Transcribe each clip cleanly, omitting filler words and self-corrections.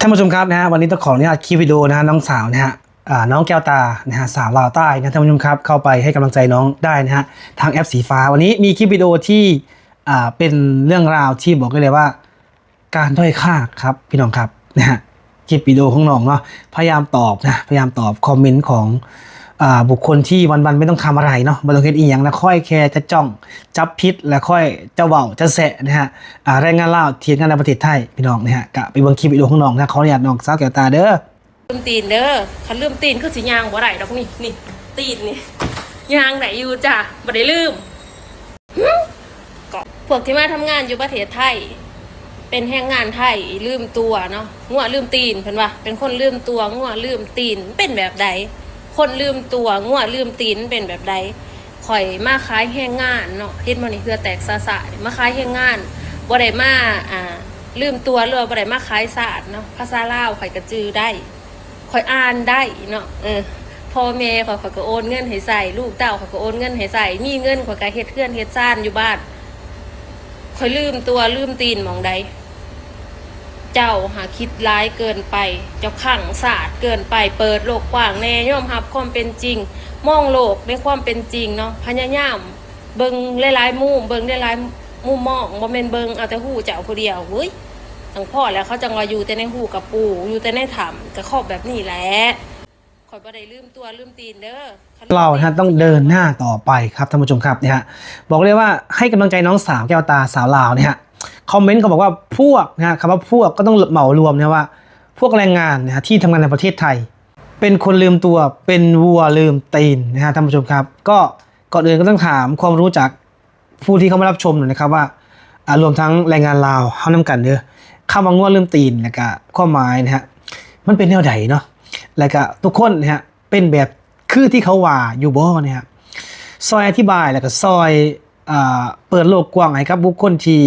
ท่านผู้ชมครับนะฮะวันนี้ต้องขออนุญาตคลิปวิดีโอนะฮะน้องสาวนะฮะน้องแก้วตานะฮะสาวลาวใต้นะท่านผู้ชมครับเข้าไปให้กำลังใจน้องได้นะฮะทางแอปสีฟ้าวันนี้มีคลิปวิดีโอที่เป็นเรื่องราวที่บอกได้เลยว่าการด้อยค่าครับพี่น้องครับนะฮะคลิปวิดีโอของน้องเนาะพยายามตอบนะพยายามตอบคอมเมนต์ของบุคคลที่วันๆไม่ต้องทำอะไรเนาะไม่ต้องเฮ็ดอีหยังนะค่อยแค่จะจ้องจับพิษแล้วค่อยจะเว้าจะแสะนะฮะแรงงานลาวเทียงกันในประเทศไทยพี่น้องนะฮะกะไปเบิ่งคลิปวิดีโอของน้องนะขออนุญาตน้องสาวแก้วตาเด้อลืมตีนเด้อคันลืมตีนคือสิยางบ่ได้ดอกนี่ตีนนี่ยางไหนอยู่จ้ะบ่ได้ลืมก็พวกที่มาทำงานอยู่ประเทศไทยเป็นแรงงานไทยลืมตัวเนาะงัวลืมตีนเพิ่นว่าเป็นคนลืมตัวงัวลืมตีนเป็นแบบใดคนลืมตัวงัวลืมตีนเป็นแบบใดข่อยมาขายแรงงานเนาะเฮ็ดมื้อนี้เพื่อแตกซาๆมาขายแรงงานบ่ได้มาลืมตัวหรือบ่ได้มาขายศาสตร์เนาะภาษาลาวข่อยก็จื้อได้ข่อยอ่านได้เนาะพ่อแม่ข่อยก็โอนเงินให้ใส่ลูกเต้าข่อยก็โอนเงินให้ใส่มีเงินข่อยก็เฮ็ดเฮือนเฮ็ดซ่านอยู่บ้านข่อยลืมตัวลืมตีนหม่องใดเจ้าหาคิดร้ายเกินไปเจ้าขังศาสตร์เกินไปเปิดโลกกว้างแน่ยอมรับความเป็นจริงมองโลกในความเป็นจริงเนาะพยายามเบิ่งหลายๆมุมเบิ่งหลายๆมุมมองบ่แม่นเบิ่งเอาแต่ฮู้เจ้าผู้เดียวเว้ยทั้งพ่อแล้วเขาจังว่าอยู่แต่ในหูกับปู่อยู่แต่ในถ้ำก็ครอบแบบนี้แหละข่อยบ่ได้ลืมตัวลืมตีนเด้อเรานะต้องเดินหน้าต่อไปครับท่านผู้ชมครับเนี่ยฮะบอกเลยว่าให้กำลังใจน้องสาวแก้วตาสาวลาวเนี่ยฮะคอมเมนต์เขาบอกว่าพวกนะฮะคำว่าพวกก็ต้องเหมารวมนะว่าพวกแรงงานนะฮะที่ทำงานในประเทศไทยเป็นคนลืมตัวเป็นวัวลืมตีนนะฮะท่านผู้ชมครับก็ก่อนอื่นก็ต้องถามความรู้จากผู้ที่เขามารับชมหน่อยนะครับว่ารวมทั้งแรงงานลาวเฮานำกันเด้อคำว่างัวลืมตีนแล้วก็ความหมายนะฮะมันเป็นแนวใดเนาะแล้วก็ทุกคนนะฮะเป็นแบบคือที่เขาว่าอยู่บ่เนี่ยซอยอธิบายแล้วก็ซอยเปิดโลกกว้างให้กับบุคคลที่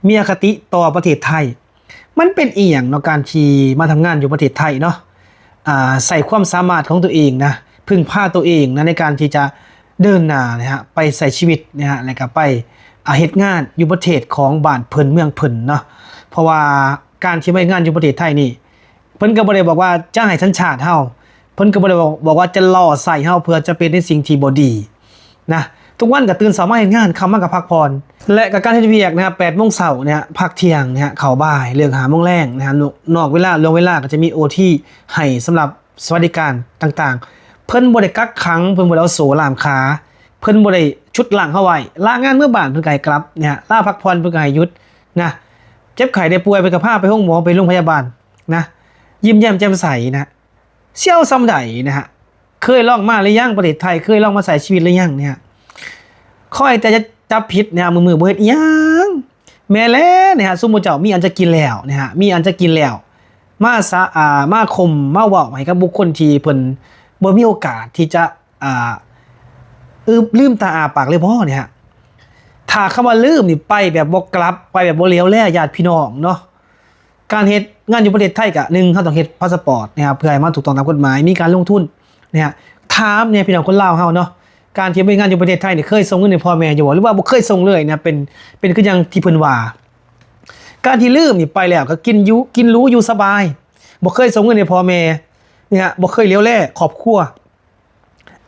มีอคติต่อประเทศไทยมันเป็นอีหยังเนาะการที่มาทำงานอยู่ประเทศไทยเนาะใส่ความสามารถของตัวเองนะพึ่งพาตัวเองนะในการที่จะเดินหน้านะฮะไปใส่ชีวิตนะฮะแล้วก็ไปเฮ็ดงานอยู่ประเทศของบ้านเพิ่นเมืองเพิ่นเนาะเพราะว่าการที่มาเฮ็ดงานอยู่ประเทศไทยนี่เพิ่นก็บ่ได้บอกว่าจะให้สัญชาติเฮาเพิ่นก็บ่ได้บอกว่าจะล่อใส่เฮาเพื่อจะเป็นในสิ่งที่บ่ดีนะทุกวันก็ตื่นเช้ามาเฮ็ดงานค่ำมาก็พักผ่อนและก็การเฮ็ดเวียกนะครับ 8:00 นเนี่ยพักเที่ยงนะฮะเข้าบ่ายเลิก 5:00 นแลงนะฮะนอกเวลาเวลาก็จะมี OT ให้สำหรับสวัสดิการต่างๆเพิ่นบ่ได้กักขังเพิ่นบ่ได้เอาโซ่ล่ามขาเพิ่นบ่ได้ชุดหลังเฮาไว้ลางานเมื่อบ้านเพิ่นก็ให้กลับเนี่ยลาพักผ่อนเพิ่นก็ให้หยุดนะเจ็บไข้ได้ป่วยเพิ่นก็พาไปโรงหมอไปโรงพยาบาลนะยิ้มแย้มแจ่มใสนะเชี่ยวซำใดนะฮะเคยลองมาหรือยังประเทศไทยเคยลองมาใส่ชีวิตหรือยังเนี่ยค่อยแต่จะจับผิดเนี่ยมือบ่เฮ็ดอีหยังแม่แลเนี่ยฮะซุมเจ้ามีอันจะกินแล้วนะฮะมีอันจะกินแล้วมาคมมาเว้าให้กับบุคคลที่เพิ่นบ่มีโอกาสที่จะลืมตาอาปากเลยพ่อเนี่ยฮะถ้าคำว่าลืมนี่ไปแบบบ่กลับไปแบบบ่เหลียวแลญาติพี่น้องเนาะการเฮ็ดงานอยู่ประเทศไทยก็1เฮาต้องเฮ็ดพาสปอร์ตนะครับเพื่อให้มันถูกต้องตามกฎหมายมีการลงทุนนะฮะถามเนี่ยพี่น้องคนลาวเฮาเนาะการที่ไปงานอยู่ประเทศไทยนี่เคยส่งเงินให้พ่อแม่อยู่บ่หรือว่าบ่เคยส่งเลยนะเป็นคืออย่างที่เพิ่นว่าการที่ลืมนี่ไปแล้วก็กินรู้อยู่สบายบ่เคยส่งเงินให้พ่อแม่เนี่ยบ่เคยเหลียวแลครอบครัว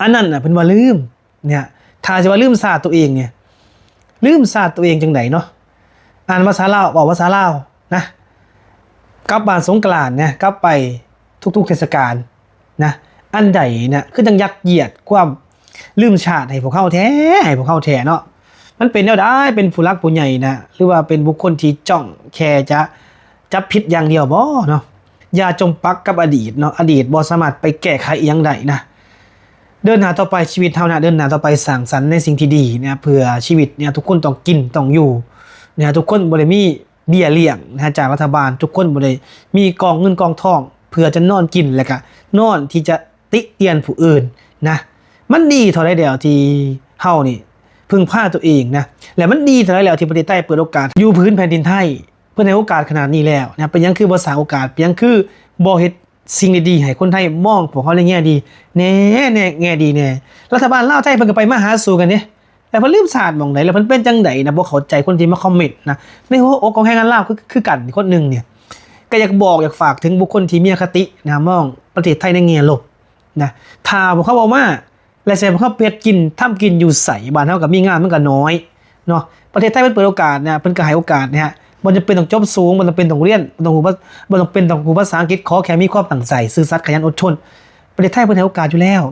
อันนั้นน่ะเพิ่นว่าลืมเนี่ยถ้าสิว่าลืมศาสตร์ตัวเองเนี่ยลืมศาสตร์ตัวเองจังไดเนาะอ่านภาษาลาวเว้าภาษาลาวนะกลับบ้านสงกรานต์นะกลับไปทุกๆเทศกาลนะอันใดนะคือจังยักเยียดความลืมชาติให้พวกเขาแท้เนาะมันเป็นแนวใดเป็นผู้รักผู้ใหญ่นะหรือว่าเป็นบุคคลที่จ้องแค่จะจับผิดอย่างเดียวบ่เนาะอย่าจมปักกับอดีตเนาะอดีตบ่สามารถไปแก้ไขอีหยังได้นะเดินหน้าต่อไปชีวิตเฮานะเดินหน้าต่อไปสร้างสรรค์ในสิ่งที่ดีเนี่ยเพื่อชีวิตเนี่ยทุกคนต้องกินต้องอยู่เนี่ยทุกคนบ่ได้มีเบี้ยเลี้ยงนะจากรัฐบาลทุกคนบ่ได้มีกองเงินกองทองเพื่อจะนอนกินแล้วก็นอนที่จะติเตียนผู้อื่นนะมันดีเท่าไรเดียวที่เฮานี่พึ่งพาตัวเองนะและมันดีเท่าไรแล้วที่ประเทศไทยเปิดโอกาสอยู่พื้นแผ่นดินไทยเพื่อให้โอกาสขนาดนี้แล้วนะเป็นยังคือบ่สร้างโอกาสเป็นยังคือบ่เฮ็ดสิ่งดีๆให้คนไทยมองพวกเขาในแง่ดีแน่แง่ดีแน่รัฐบาลลาวไทยเพิ่นก็ไปมาหาสู่กันเด้แต่เพิ่นลืมศาสตร์หม่องใดแล้วเพิ่นเป็นจังไดนะบ่เข้าใจคนที่มาคอมเมนต์นะในหัวอกของแรงงานลาวคือกันคนนึงเนี่ย ก็อยากบอกอยากฝากถึงบุคคลที่มีอคตินะมองประเทศไทยในแง่ลบนะถ้าพวกเขาบอกว่าและแซ่พวกเขาเป็ดกินทำกินอยู่ใสบ้านเฮากับมีงานมันก็น้อยเนาะประเทศไทยมันเปิดโอกาสนะเพิ่นก็ให้โอกาสนะฮะบ่จำเป็นต้องจบสูงบ่จำเป็นต้องเรียนบ่ต้องเป็นต้องรู้ภาษาอังกฤษขอแค่มีความตั้งใจซื่อสัตย์ขยันอดทนประเทศไทยเพิ่นให้โอกาสอยู่แล้ว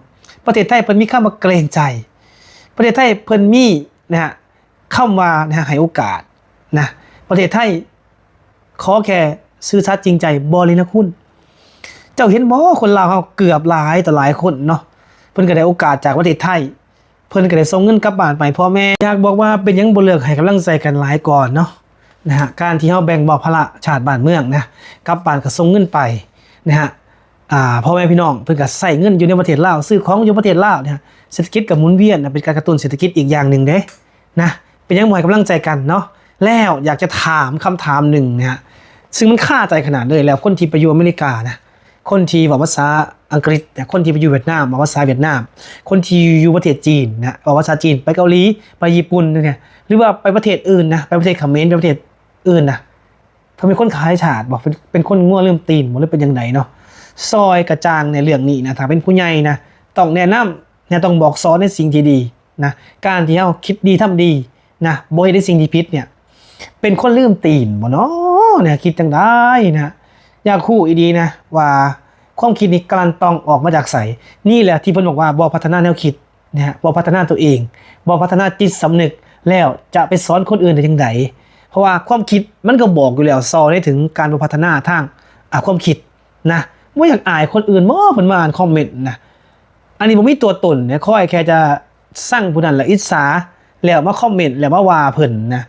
ประเทศไทยเพิ่นมีคำว่าเกรงใจประเทศไทยเพิ่นมีนะฮะคำว่านะฮะให้โอกาสนะประเทศไทยขอแค่ซื่อสัตย์จริงใจบ่เลยนะคุณเจ้าเห็นบ่คนลาวเฮาเกือบหลายต่อหลายคนเนาะเพิ่นก็ได้โอกาสจากประเทศไทยเพิ่นก็ได้ส่งเงินกลับบ้านไปพ่อแม่อยากบอกว่าเป็นหยังบ่เลือกให้กำลังใจกันหลายก่อนเนาะนะฮะการที่เฮาแบ่งเบาภาระชาติบ้านเมืองนะกลับบ้านก็ส่งเงินไปนะฮะพ่อแม่พี่น้องเพิ่นก็ใช้เงินอยู่ในประเทศลาวซื้อของอยู่ประเทศลาวนะเศรษฐกิจก็หมุนเวียนนะเป็นการกระตุ้นเศรษฐกิจอีกอย่างหนึ่งเด้นะเป็นหยังบ่ให้กำลังใจกันเนาะแล้วอยากจะถามคำถามหนึ่งนะฮะซึ่งมันค่าใจขนาดเลยแล้วคนที่ไปอยู่อเมริกานะคนที่บอกภาษาอังกฤษแต่คนที่ไปอยู่เวียดนามบอกภาษาเวียดนามคนที่อยู่ประเทศจีนนะบอกภาษาจีนไปเกาหลีไปญี่ปุ่นเนี่ยหรือว่าไปประเทศอื่นนะไปประเทศเขมรไปประเทศอื่นนะเพิ่นเป็นคนขายชาติบอกเป็นคนงัวลืมตีนบ่หรือเป็นจังไดเนาะซอยกระจ่างในเรื่องนี้นะถ้าเป็นผู้ใหญ่นะต้องแนะนำเนี่ยต้องบอกสอนในสิ่งที่ดีนะการที่เฮาคิดดีทำดีนะบ่เฮ็ดในสิ่งที่ผิดเนี่ยเป็นคนลืมตีนบ่เนาะเนี่ยคิดจังได๋นะอยากรู้อีดีนะว่าความคิดนี้กลั่นต้องออกมาจากไสนี่แหละที่เพิ่นบอกว่าบ่พัฒนาแนวคิดนะฮะบ่พัฒนาตัวเองบ่พัฒนาจิตสำนึกแล้วจะไปสอนคนอื่นได้จังไดเพราะว่าความคิดมันก็บอกอยู่แล้วสอนได้ถึงการพัฒนาทางความคิดนะบ่อยากอายคนอื่นบ่เพิ่นมาอ่านคอมเมนต์นะอันนี้บ่มีตัวตนนะค่อยแค่จะสร้างผู้นั้นละอิจฉาแล้วมาคอมเมนต์แล้วมาว่าเพิ่นนะ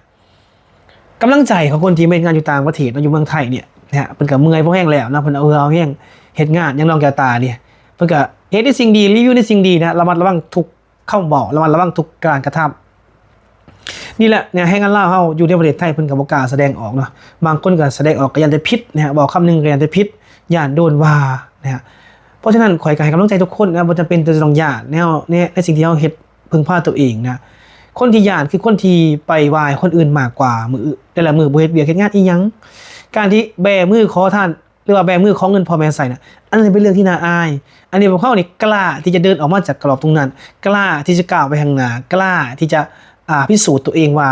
กำลังใจของคนที่เฮ็ดงานอยู่ต่างประเทศอยู่เมืองไทยเนี่ยนะฮะเพิ่นก็เมื่อยพอแห้งแล้วนะเพิ่นเอาแห้งเฮ็ดงานยังน้องแก้วตาเนี่ยเพิ่นก็เฮ็ดในสิ่งดีรีวิวในสิ่งดีนะระมัดระวังทุกคำบอกระมัดระวังทุกการกระทำนี่แหละเนี่ยแรงงานลาวเฮาอยู่ในประเทศไทยเพิ่นก็บ่กล้าแสดงออกเนาะบางคนก็แสดงออกก็ยันแต่ผิดนะฮะบอกคำนึงก็ยันแต่ผิดย่านโดนว่านะฮะเพราะฉะนั้นข่อยก็ให้กำลังใจทุกคนนะบ่จำเป็นจะต้องย่านแนวเนี่ยในสิ่งที่เฮาเฮ็ดพึ่งพาตัวเองนะคนที่ย่านคือคนที่ไปวายคนอื่นมากกว่ามือแต่ละมือบ่เฮ็ดเวียกเฮ็ดงานอีหยังการที่แบมือขอท่านหรือว่าแบมือของเงินพ่อแม่ใส่นะอันนี้เป็นเรื่องที่น่าอายอันนี้พวกเขานี่กล้าที่จะเดินออกมาจากกรอบตรงนั้นกล้าที่จะก้าวไปข้างหน้ากล้าที่จะพิสูจน์ตัวเองว่า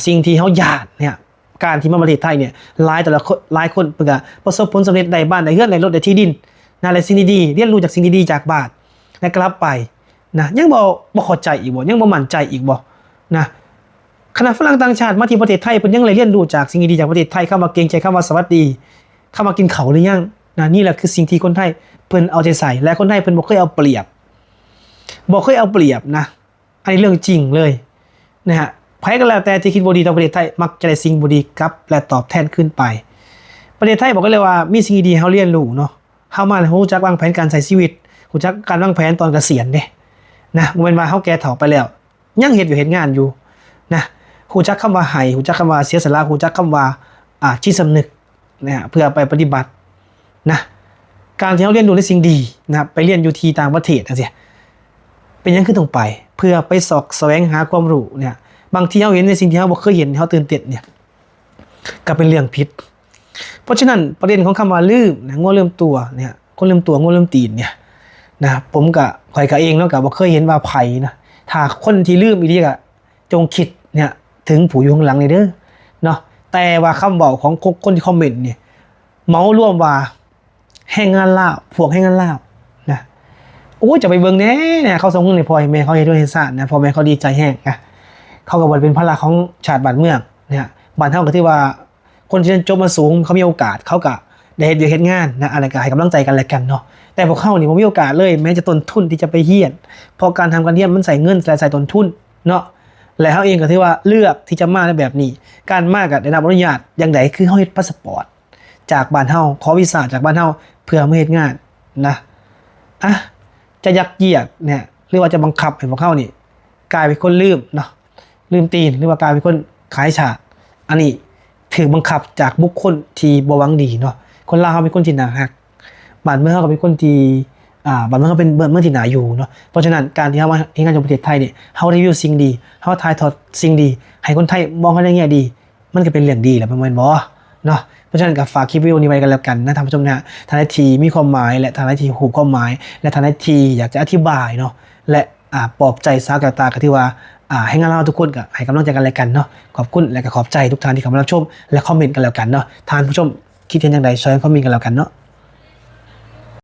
สิ่งที่เขาอยากเนี่ยการที่มาประเทศไทยเนี่ยหลายคนเพิ่นก็ประสบผลสำเร็จได้บ้านได้เฮือนได้รถได้ที่ดินนะและสิ่งดีๆเรียนรู้จากสิ่งดีๆจากบ้านและกลับไปนะยังบ่เข้าใจอีกบ่ยังบ่มั่นใจอีกบ่นะขณะฝรั่งต่างชาติมาที่ประเทศไทยเพิ่นยังเลยเรียนรู้จากสิ่งดีๆจากประเทศไทยเข้ามาเกรงใจเข้ามาสวัสดีเข้ามากินเขาหรือยังนะนี่แหละคือสิ่งที่คนไทยเพิ่นเอาใจใส่และคนไทยเพิ่นบ่เคยเอาเปรียบนะอันนี้เรื่องจริงเลยนะฮะไผก็แล้วแต่ที่คิดบ่ดีต่อประเทศไทยมักจะได้สิ่งบ่ดีกลับและตอบแทนขึ้นไปประเทศไทยบอกกันเลยว่ามีสิ่งดีๆเฮาเรียนรู้เนาะเฮามารู้จักวางแผนการใช้ชีวิตรู้จักการวางแผนตอนเกษียณเด้นะบ่แม่นว่าเฮาแก่เฒ่าไปแล้วยังเฮ็ดงานอยู่นะรู้จักคำว่าให้รู้จักคำว่าเสียสละรู้จักคำว่าจิตสำนึกนะฮะเพื่อไปปฏิบัตินะการที่เราเรียนรู้ในสิ่งดีนะไปเรียนอยู่ที่ต่างประเทศนะสิเป็นยังขึ้นตรงไปเพื่อไปสอกแสวงหาความรู้เนี่ยบางทีเราเห็นในสิ่งที่เราบ่เคยเห็นเราตื่นเต้นเนี่ยก็เป็นเรื่องผิดเพราะฉะนั้นประเด็นของคำว่าลืมนะงัวลืมตัวเนี่ยคนลืมตัวงัวลืมตีนเนี่ยนะผมก็ข่อยก็เองเนาะก็บ่เคยเห็นว่าไผนะถ้าคนที่ลืมอีหลีก็จงคิดเนี่ยถึงผู้อยู่ข้างหลังนี่เด้อเนาะแต่ว่าคำบอกของคนที่คอมเมนต์เนี่ยเมาร่วมว่าแรงงานลาวพวกแรงงานลาวนะโอ้จะไปเบิ่งแน่เนี่ยเขาส่งเงินให้พ่อให้แม่เขาเฮ็ดด้วยเฮ็ดซ่านนะพ่อแม่เขาดีใจแฮงนะเขาก็บ่เป็นภาระของชาติบ้านเมืองเนี่ยบ้านเฮาก็ที่ว่าคนที่เรียนจบมาสูงเขามีโอกาสเขาก็ได้เฮ็ดงานนะอะไรก็ให้กำลังใจกันและกันเนาะแต่พวกเขานี่บ่มีโอกาสเลยแม้จะต้นทุนที่จะไปเรียนเพราะการทำการเรียนมันใส่เงินและใส่ต้นทุนเนาะและเฮาเองก็ที่ว่าเลือกที่จะมาในแบบนี้การมาก็ได้รับอนุญาตอย่างใดคือเฮาเฮ็ดพาสปอร์ตจากบ้านเฮาขอวีซ่าจากบ้านเฮาเพื่อมาเฮ็ดงานนะจะยักเยียดเนี่ยหรือว่าจะบังคับให้พวกเขานี่กลายเป็นคนลืมเนาะลืมตีนหรือว่ากลายเป็นคนขายฉากอันนี้ถือบังคับจากบุคคลที่บ่หวังดีเนาะคนลาวเขาเป็นคนที่น่ารักบ้านเมืองเขาก็เป็นคนที่บ้านเมืองเขาเป็นเมืองที่น่าอยู่เนาะเพราะฉะนั้นการที่เฮามาเฮ็ดงานในประเทศไทยเนี่ยเฮารีวิวสิ่งดีเฮาถ่ายทอดสิ่งดีให้คนไทยมองเขาในแง่ดีมันก็เป็นเรื่องดีแหละแม่นบ่ เนาะเพราะฉะนั้นก็ฝากคลิปวิดีโอนี้ไว้กันแล้วกันนะท่านผู้ชมนะทางไอทีมีความหมายและทางไอทีหูความหมายและทางไอทีอยากจะอธิบายเนาะและปลอบใจสาวแก้วตาก็ที่ว่าให้งานเราทุกคนก็ให้กำลังใจกันแล้วกันเนาะขอบคุณและก็ขอบใจทุกท่านที่เข้ามารับชมและคอมเมนต์กันแล้วกันเนาะท่านผู้ชมคิดเห็นอย่างไรช่วยคอมเมนต์กันแล้วกันเนาะ